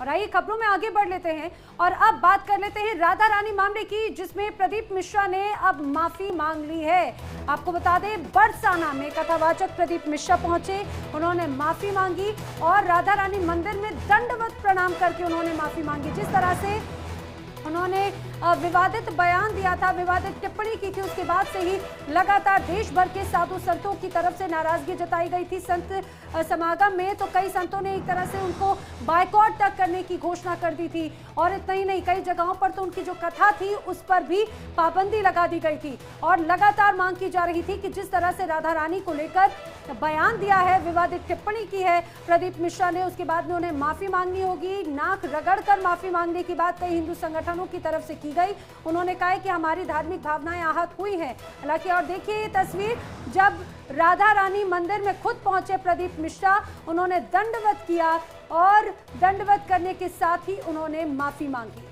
और आइए खबरों में आगे बढ़ लेते हैं और अब बात कर लेते हैं राधा रानी मामले की, जिसमें प्रदीप मिश्रा ने अब माफी मांग ली है। आपको बता दें, बरसाना में कथावाचक प्रदीप मिश्रा पहुंचे, उन्होंने माफी मांगी और राधा रानी मंदिर में दंडवत प्रणाम करके उन्होंने माफी मांगी। जिस तरह से उन्होंने विवादित बयान दिया था, विवादित टिप्पणी की थी, उसके बाद से ही लगातार देश भर के साधु संतों की तरफ से नाराजगी जताई गई थी। संत समागम में तो कई संतों ने एक तरह से उनको बायकॉट तक करने की घोषणा कर दी थी और इतना ही नहीं, कई जगहों पर तो उनकी जो कथा थी उस पर भी पाबंदी लगा दी गई थी और लगातार मांग की जा रही थी कि जिस तरह से राधा रानी को लेकर बयान दिया है, विवादित टिप्पणी की है प्रदीप मिश्रा ने, उसके बाद में उन्हें माफी मांगनी होगी। नाक रगड़कर माफी मांगने की बात कई हिंदू संगठनों की तरफ से की गई। उन्होंने कहा है कि हमारी धार्मिक भावनाएं आहत हुई हैं। हालांकि और देखिए ये तस्वीर, जब राधा रानी मंदिर में खुद पहुंचे प्रदीप मिश्रा, उन्होंने दंडवत किया और दंडवत करने के साथ ही उन्होंने माफी मांगी।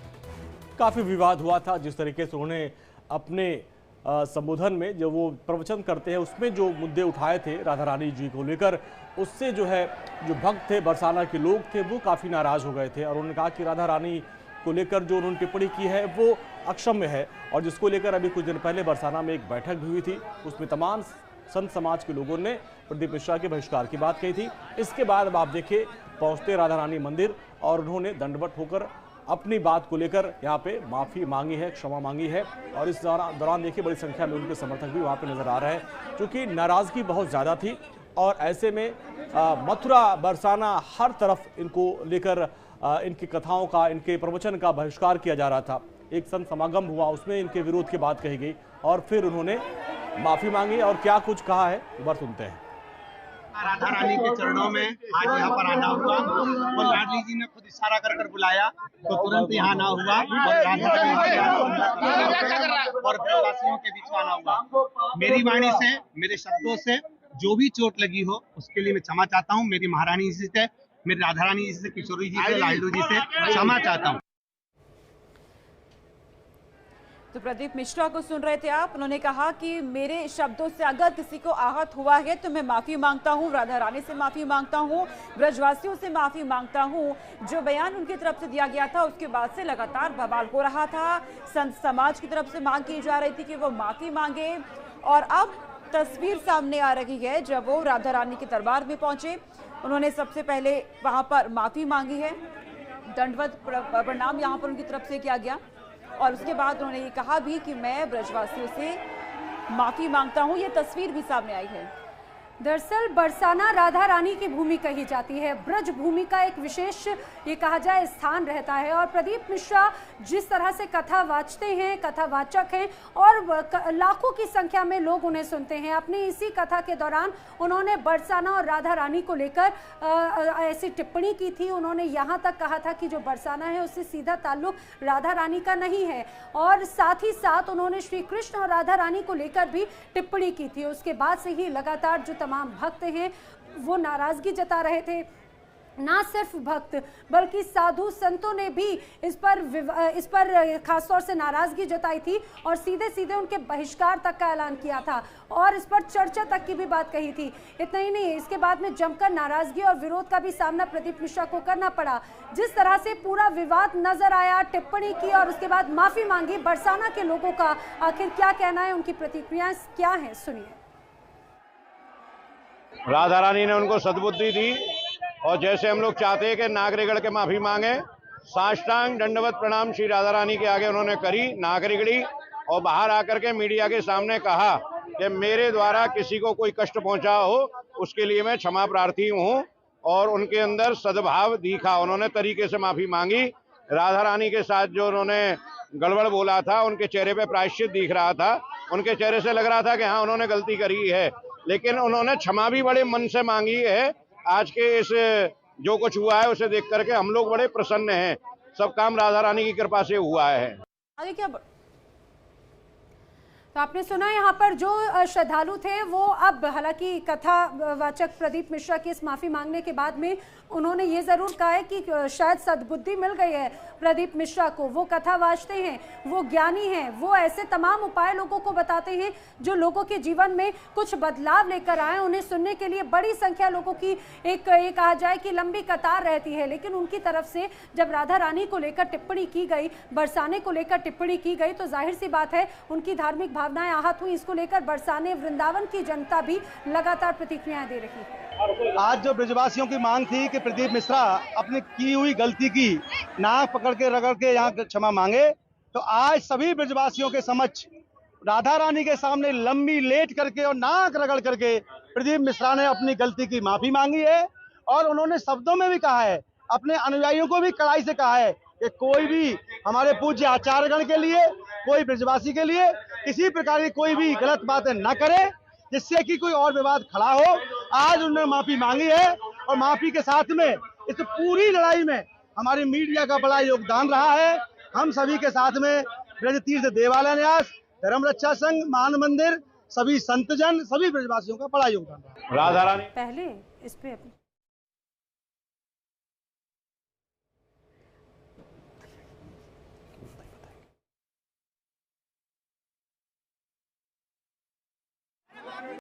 काफी विवाद हुआ था जिस तरीके से उन्होंने अपने संबोधन में जो वो प्रवचन करते हैं उसमें जो मुद्दे उठाए थे राधा रानी जी को लेकर, उससे जो है जो भक्त थे, बरसाना के लोग थे, वो काफ़ी नाराज़ हो गए थे और उन्होंने कहा कि राधा रानी को लेकर जो उन्होंने टिप्पणी की है वो अक्षम्य है और जिसको लेकर अभी कुछ दिन पहले बरसाना में एक बैठक भी हुई थी, उसमें तमाम संत समाज के लोगों ने प्रदीप मिश्रा के बहिष्कार की बात कही थी। इसके बाद अब आप देखिए पहुँचते राधा रानी मंदिर और उन्होंने दंडवत होकर अपनी बात को लेकर यहाँ पे माफ़ी मांगी है, क्षमा मांगी है और इस दौरान देखिए बड़ी संख्या में उनके समर्थक भी वहाँ पे नजर आ रहे हैं, क्योंकि नाराज़गी बहुत ज़्यादा थी और ऐसे में मथुरा बरसाना हर तरफ इनको लेकर इनकी कथाओं का, इनके प्रवचन का बहिष्कार किया जा रहा था। एक संत समागम हुआ, उसमें इनके विरोध की बात कही गई और फिर उन्होंने माफ़ी मांगी और क्या कुछ कहा है एक बार सुनते हैं। राधा रानी के चरणों में आज यहाँ पर आना हुआ और लाडली जी ने खुद इशारा कर कर बुलाया तो तुरंत यहाँ आना हुआ और राधा रानी और ब्रजवासियों के बीच आना हुआ। मेरी वाणी से, मेरे शब्दों से जो भी चोट लगी हो उसके लिए मैं क्षमा चाहता हूँ। मेरी महारानी जी से, मेरी राधा रानी जी से, किशोरी जी से, लाडलू जी से क्षमा चाहता हूँ। तो प्रदीप मिश्रा को सुन रहे थे आप, उन्होंने कहा कि मेरे शब्दों से अगर किसी को आहत हुआ है तो मैं माफी मांगता हूं, राधा रानी से माफी मांगता हूं, ब्रजवासियों से माफी मांगता हूं। जो बयान उनकी तरफ से दिया गया था उसके बाद से लगातार बवाल हो रहा था, संत समाज की तरफ से मांग की जा रही थी कि वो माफी मांगे और अब तस्वीर सामने आ रही है जब वो राधा रानी के दरबार में पहुंचे। उन्होंने सबसे पहले वहां पर माफी मांगी है, दंडवत प्रणाम यहाँ पर उनकी तरफ से किया गया और उसके बाद उन्होंने ये कहा भी कि मैं ब्रजवासियों से माफी मांगता हूं। ये तस्वीर भी सामने आई है। दरअसल बरसाना राधा रानी की भूमि कही जाती है, ब्रज भूमि का एक विशेष ये कहा जाए स्थान रहता है और प्रदीप मिश्रा जिस तरह से कथा वाचते हैं, कथावाचक हैं और लाखों की संख्या में लोग उन्हें सुनते हैं। अपनी इसी कथा के दौरान उन्होंने बरसाना और राधा रानी को लेकर ऐसी टिप्पणी की थी। उन्होंने यहाँ तक कहा था कि जो बरसाना है उससे सीधा ताल्लुक राधा रानी का नहीं है और साथ ही साथ उन्होंने श्री कृष्ण और राधा रानी को लेकर भी टिप्पणी की थी। उसके बाद से ही लगातार जो तमाम भक्त हैं वो नाराजगी जता रहे थे। ना सिर्फ भक्त बल्कि साधु संतों ने भी इस पर खासतौर से नाराजगी जताई थी और सीधे सीधे उनके बहिष्कार तक का ऐलान किया था और इस पर चर्चा तक की भी बात कही थी। इतना ही नहीं, इसके बाद में जमकर नाराजगी और विरोध का भी सामना प्रदीप मिश्रा को करना पड़ा। जिस तरह से पूरा विवाद नजर आया, टिप्पणी की और उसके बाद माफी मांगी, बरसाना के लोगों का आखिर क्या कहना है, उनकी प्रतिक्रियाएं क्या है, सुनिए। राधा रानी ने उनको सद्बुद्धि दी और जैसे हम लोग चाहते हैं कि नाक रगड़ के माफी मांगे, साष्टांग दंडवत प्रणाम श्री राधा रानी के आगे उन्होंने करी, नाक रगड़ी और बाहर आकर के मीडिया के सामने कहा कि मेरे द्वारा किसी को कोई कष्ट पहुंचा हो उसके लिए मैं क्षमा प्रार्थी हूं और उनके अंदर सद्भाव दिखा। उन्होंने तरीके से माफी मांगी। राधा रानी के साथ जो उन्होंने गड़बड़ बोला था उनके चेहरे पे प्रायश्चित दिख रहा था, उनके चेहरे से लग रहा था कि हाँ उन्होंने गलती करी है, लेकिन उन्होंने क्षमा भी बड़े मन से मांगी है। आज के इस जो कुछ हुआ है उसे देख करके हम लोग बड़े प्रसन्न हैं। सब काम राधा रानी की कृपा से हुआ है। आगे क्या तो आपने सुना यहाँ पर जो श्रद्धालु थे वो अब हालांकि कथावाचक प्रदीप मिश्रा की इस माफी मांगने के बाद में उन्होंने ये जरूर कहा है कि शायद सद्बुद्धि मिल गई है प्रदीप मिश्रा को। वो कथा वाचते हैं, वो ज्ञानी हैं, वो ऐसे तमाम उपाय लोगों को बताते हैं जो लोगों के जीवन में कुछ बदलाव लेकर आए। उन्हें सुनने के लिए बड़ी संख्या लोगों की एक कहा जाए कि लंबी कतार रहती है, लेकिन उनकी तरफ से जब राधा रानी को लेकर टिप्पणी की गई, बरसाने को लेकर टिप्पणी की गई, तो जाहिर सी बात है उनकी धार्मिक भावनाएं आहत हुई। इसको लेकर बरसाने वृंदावन की जनता भी लगातार प्रतिक्रियाएं दे रही है। आज जो ब्रजवासियों की मांग थी कि प्रदीप मिश्रा अपनी की हुई गलती की नाक पकड़ के रगड़ के यहाँ क्षमा मांगे, तो आज सभी ब्रजवासियों के समक्ष राधा रानी के सामने लंबी लेट करके और नाक रगड़ करके प्रदीप मिश्रा ने अपनी गलती की माफी मांगी है। और उन्होंने शब्दों में भी कहा है, अपने अनुयायियों को भी कड़ाई से कहा है कि कोई भी हमारे पूज्य आचार्यगण के लिए, कोई ब्रजवासी के लिए किसी प्रकार की कोई भी गलत बातें न करे जिससे कि कोई और विवाद खड़ा हो। आज उन्होंने माफी मांगी है और माफी के साथ में इस पूरी लड़ाई में हमारी मीडिया का बड़ा योगदान रहा है। हम सभी के साथ में ब्रज तीर्थ देवालय न्यास, धर्म रक्षा संघ, मान मंदिर, सभी संतजन, सभी ब्रजवासियों का बड़ा योगदान रहा। राधा रानी पहले इस पे